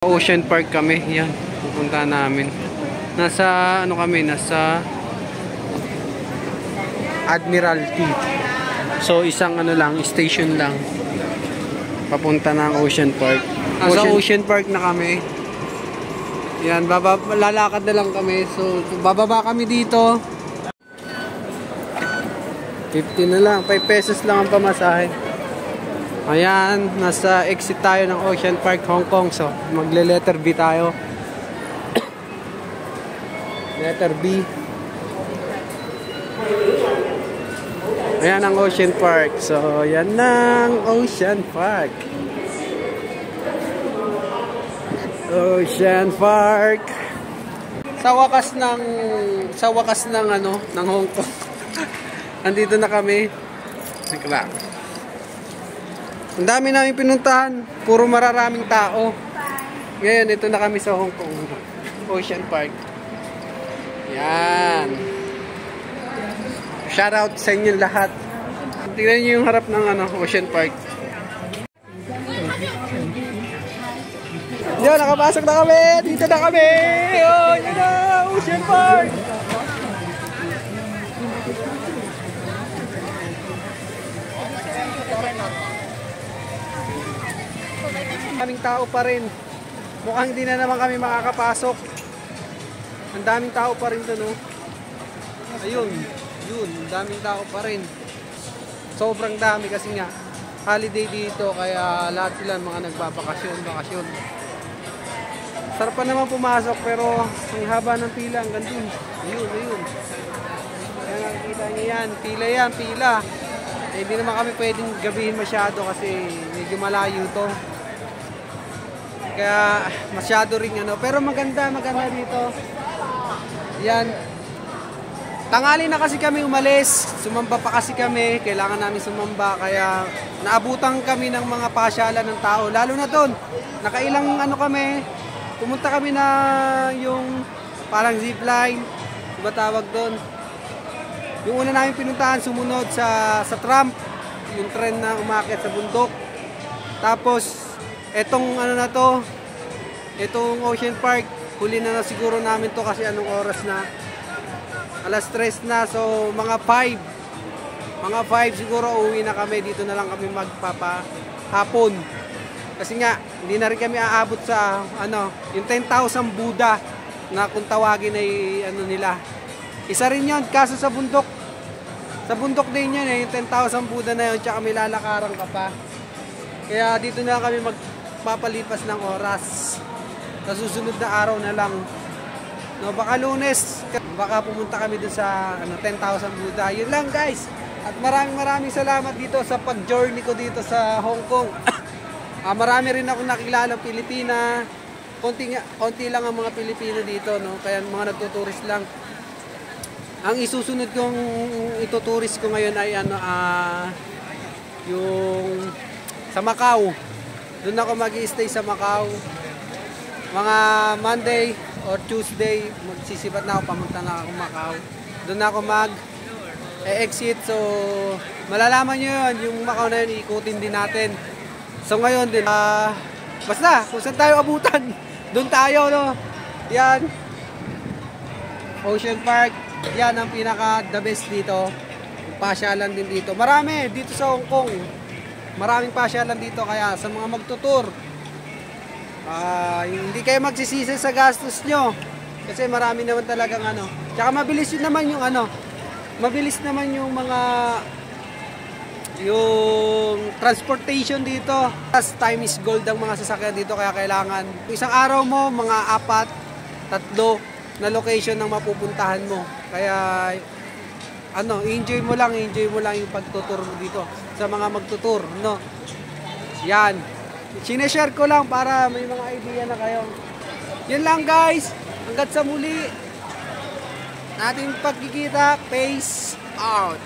Ocean Park kami, yan, pupunta namin. Nasa ano kami, nasa Admiralty. So isang ano lang, station lang. Papunta ng Ocean Park. Nasa Ocean Park na kami. Yan, lalakad na lang kami. So bababa kami dito. 50 na lang, 5 pesos lang ang pamasahe. Ayan, nasa exit tayo ng Ocean Park, Hong Kong. So, magle-letter B tayo. Letter B. Ayan ang Ocean Park. So, yan ang Ocean Park. Ocean Park. Sa wakas ng ano, ng Hong Kong. Andito na kami. Sikla. Ang dami namin pinuntahan, puro mararaming tao. Ngayon, ito na kami sa Hong Kong, Ocean Park. Yan. Shout out sa inyo lahat. Tingnan niyo yung harap ng ano, Ocean Park. Yan, nakapasok na kami. Dito na kami. Oh, yan na, Ocean Park. Daming tao pa rin. Mukhang hindi na naman kami makakapasok. Ang daming tao pa rin doon, no? Ayun, yun, daming tao pa rin. Sobrang dami kasi nga holiday dito, kaya lahat sila mga bakasyon. Sarap pa naman pumasok, pero ang haba ng pila hanggang dun. Ayun. Kaya nakikita niyo yan, pila. Eh, hindi naman kami pwedeng gabihin masyado kasi medyo malayo to. Kaya masyado ring ano, pero maganda dito. Yan. Tanghali na kasi kami umalis, sumamba pa kasi kami, kailangan namin sumamba, kaya naabutan kami ng mga pasyalan ng tao, lalo na doon. Nakailang ano kami, pumunta kami na yung parang zipline, diba tawag doon? Yung una namin pinuntahan, sumunod sa tram, yung tren na umakyat sa bundok. Tapos etong ano na to, itong Ocean Park, huli na siguro namin to kasi anong oras na? Alas 3 na, so mga 5 siguro uwi na kami. Dito na lang kami magpapahapon. Kasi nga, hindi na rin kami aabot sa ano, yung 10,000 Buddha na kung tawagin ay ano nila. Isa rin yun, kaso sa bundok. Sa bundok din yun yung 10,000 Buddha na yun, tsaka may lalakaran ka pa. Kaya dito na kami magpapalipas ng oras. Sa susunod na araw na lang. No, baka Lunes, baka pumunta kami dun sa ano, 10,000 Buddha. Yun lang guys. At maraming salamat dito sa pag-journey ko dito sa Hong Kong. Marami rin ako nakilalang Pilipina. Konti lang ang mga Pilipino dito, no? Kaya mga nagtuturist lang. Ang isusunod kong ituturist ko ngayon ay ano, yung sa Macau. Doon ako mag-i-stay sa Macau. Mga Monday or Tuesday, magsisipat na ako, pamunta na ako Macau. Doon na ako mag-exit. So, malalaman nyo yun, yung Macau na yun, ikutin din natin. So, ngayon din, basta, kung saan tayo abutan, doon tayo, no? Yan. Ocean Park, yan ang pinaka the best dito. Pasyalan din dito. Marami, dito sa Hong Kong. Maraming pasyalan dito, kaya sa mga magtutur, hindi kayo magsisisi sa gastos nyo kasi marami naman talagang ano, tsaka mabilis naman yung ano, mabilis naman yung mga yung transportation dito. As time is gold ang mga sasakyan dito, kaya kailangan isang araw mo mga 4, 3 na location ang mapupuntahan mo, kaya ano, enjoy mo lang yung pagtutur mo dito sa mga magtutur, no? Yan. Sineshare ko lang para may mga idea na kayo. Yun lang guys. Hanggat sa muli. Ating pagkikita. Peace out.